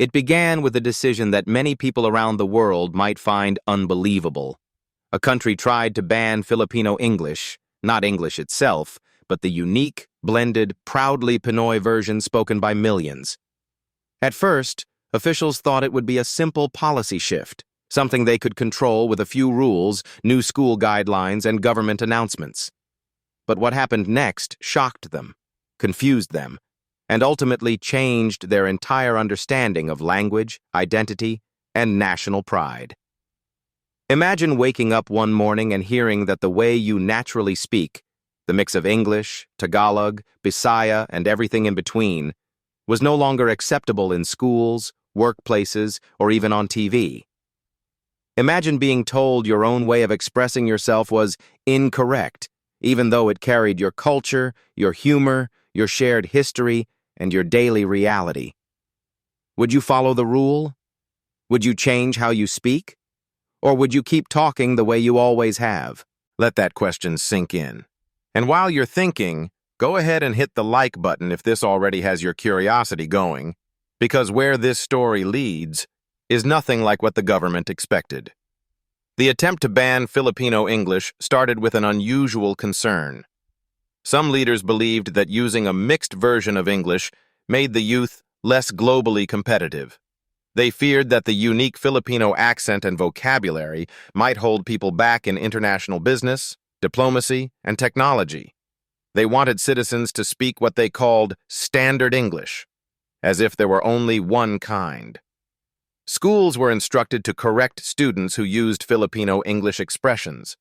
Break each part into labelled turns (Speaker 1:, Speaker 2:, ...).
Speaker 1: It began with a decision that many people around the world might find unbelievable. A country tried to ban Filipino English, not English itself, but the unique, blended, proudly Pinoy version spoken by millions. At first, officials thought it would be a simple policy shift, something they could control with a few rules, new school guidelines, and government announcements. But what happened next shocked them, confused them, and ultimately changed their entire understanding of language, identity, and national pride. Imagine waking up one morning and hearing that the way you naturally speak, the mix of English, Tagalog, Bisaya, and everything in between, was no longer acceptable in schools, workplaces, or even on TV. Imagine being told your own way of expressing yourself was incorrect, even though it carried your culture, your humor, your shared history, and your daily reality. Would you follow the rule? Would you change how you speak? Or would you keep talking the way you always have? Let that question sink in. And while you're thinking, go ahead and hit the like button if this already has your curiosity going, because where this story leads is nothing like what the government expected. The attempt to ban Filipino English started with an unusual concern. Some leaders believed that using a mixed version of English made the youth less globally competitive. They feared that the unique Filipino accent and vocabulary might hold people back in international business, diplomacy, and technology. They wanted citizens to speak what they called standard English, as if there were only one kind. Schools were instructed to correct students who used Filipino English expressions.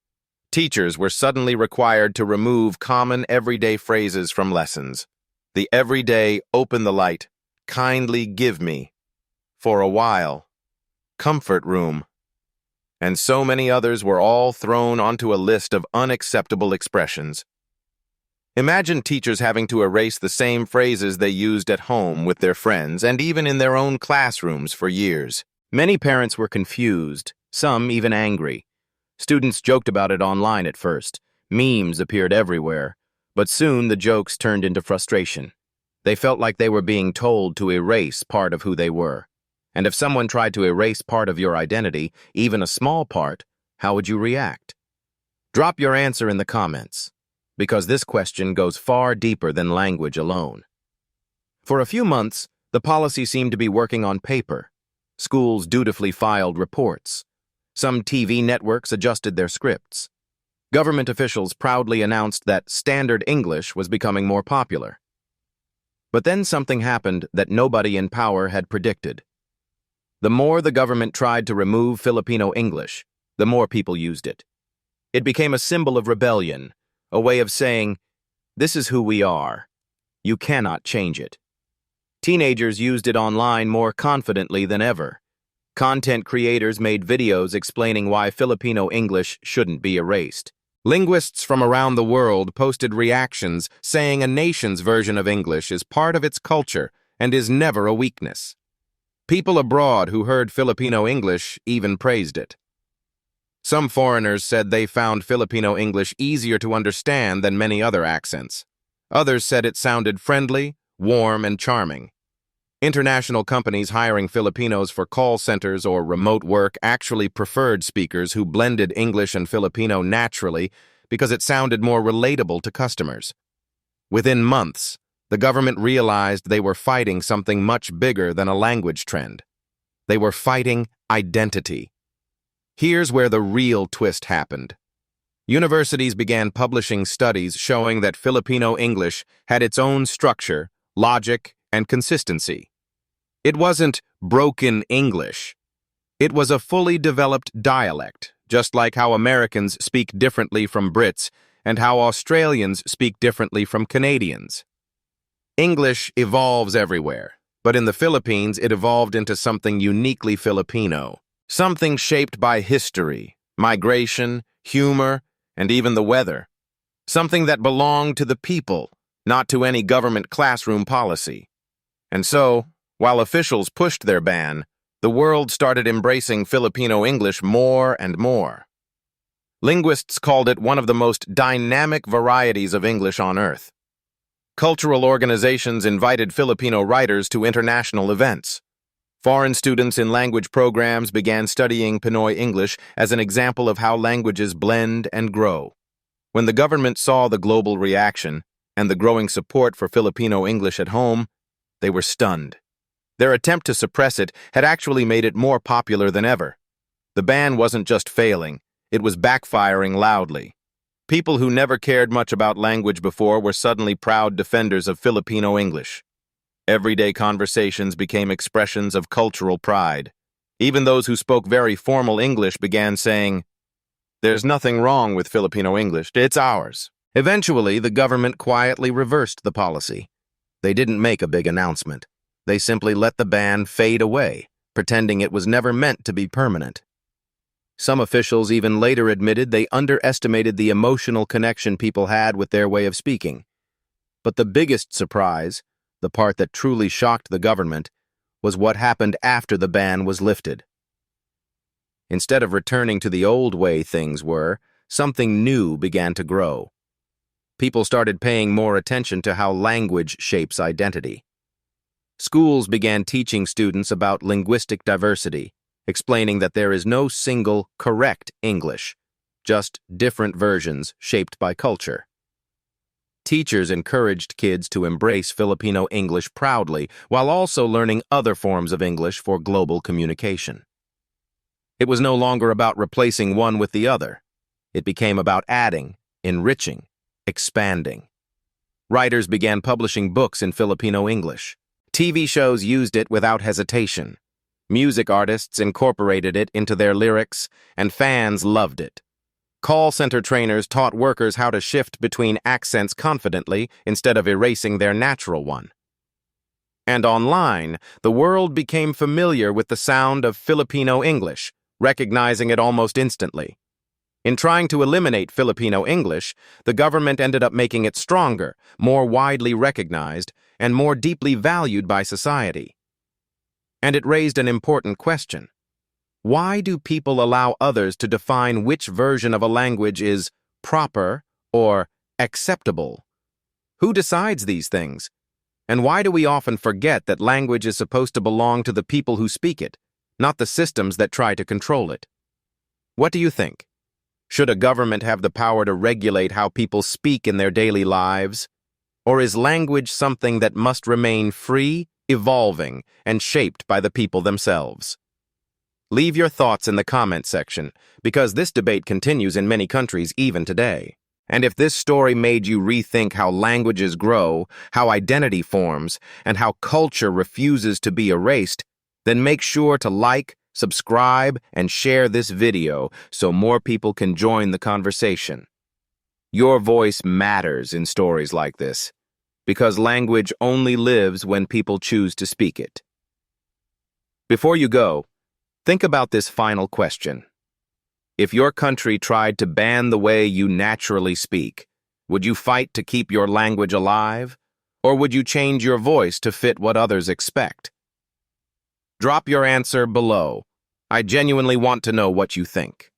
Speaker 1: Teachers were suddenly required to remove common everyday phrases from lessons. The everyday open the light, kindly give me, for a while, comfort room, and so many others were all thrown onto a list of unacceptable expressions. Imagine teachers having to erase the same phrases they used at home with their friends and even in their own classrooms for years. Many parents were confused, some even angry. Students joked about it online at first. Memes appeared everywhere, but soon the jokes turned into frustration. They felt like they were being told to erase part of who they were. And if someone tried to erase part of your identity, even a small part, how would you react? Drop your answer in the comments, because this question goes far deeper than language alone. For a few months, the policy seemed to be working on paper. Schools dutifully filed reports. Some TV networks adjusted their scripts. Government officials proudly announced that standard English was becoming more popular. But then something happened that nobody in power had predicted. The more the government tried to remove Filipino English, the more people used it. It became a symbol of rebellion, a way of saying, "This is who we are. You cannot change it." Teenagers used it online more confidently than ever. Content creators made videos explaining why Filipino English shouldn't be erased. Linguists from around the world posted reactions saying a nation's version of English is part of its culture and is never a weakness. People abroad who heard Filipino English even praised it. Some foreigners said they found Filipino English easier to understand than many other accents. Others said it sounded friendly, warm, and charming. International companies hiring Filipinos for call centers or remote work actually preferred speakers who blended English and Filipino naturally because it sounded more relatable to customers. Within months, the government realized they were fighting something much bigger than a language trend. They were fighting identity. Here's where the real twist happened. Universities began publishing studies showing that Filipino English had its own structure, logic, and consistency. It wasn't broken English. It was a fully developed dialect, just like how Americans speak differently from Brits and how Australians speak differently from Canadians. English evolves everywhere, but in the Philippines it evolved into something uniquely Filipino, something shaped by history, migration, humor, and even the weather. Something that belonged to the people, not to any government classroom policy. And so, while officials pushed their ban, the world started embracing Filipino English more and more. Linguists called it one of the most dynamic varieties of English on earth. Cultural organizations invited Filipino writers to international events. Foreign students in language programs began studying Pinoy English as an example of how languages blend and grow. When the government saw the global reaction and the growing support for Filipino English at home, they were stunned. Their attempt to suppress it had actually made it more popular than ever. The ban wasn't just failing, it was backfiring loudly. People who never cared much about language before were suddenly proud defenders of Filipino English. Everyday conversations became expressions of cultural pride. Even those who spoke very formal English began saying, "There's nothing wrong with Filipino English, it's ours." Eventually, the government quietly reversed the policy. They didn't make a big announcement. They simply let the ban fade away, pretending it was never meant to be permanent. Some officials even later admitted they underestimated the emotional connection people had with their way of speaking. But the biggest surprise, the part that truly shocked the government, was what happened after the ban was lifted. Instead of returning to the old way things were, something new began to grow. People started paying more attention to how language shapes identity. Schools began teaching students about linguistic diversity, explaining that there is no single correct English, just different versions shaped by culture. Teachers encouraged kids to embrace Filipino English proudly while also learning other forms of English for global communication. It was no longer about replacing one with the other. It became about adding, enriching, expanding. Writers began publishing books in Filipino English. TV shows used it without hesitation. Music artists incorporated it into their lyrics, and fans loved it. Call center trainers taught workers how to shift between accents confidently instead of erasing their natural one. And online, the world became familiar with the sound of Filipino English, recognizing it almost instantly. In trying to eliminate Filipino English, the government ended up making it stronger, more widely recognized, and more deeply valued by society. And it raised an important question. Why do people allow others to define which version of a language is proper or acceptable? Who decides these things? And why do we often forget that language is supposed to belong to the people who speak it, not the systems that try to control it? What do you think? Should a government have the power to regulate how people speak in their daily lives? Or is language something that must remain free, evolving, and shaped by the people themselves? Leave your thoughts in the comment section, because this debate continues in many countries even today. And if this story made you rethink how languages grow, how identity forms, and how culture refuses to be erased, then make sure to like, subscribe, and share this video so more people can join the conversation. Your voice matters in stories like this, because language only lives when people choose to speak it. Before you go, think about this final question. If your country tried to ban the way you naturally speak, would you fight to keep your language alive, or would you change your voice to fit what others expect? Drop your answer below. I genuinely want to know what you think.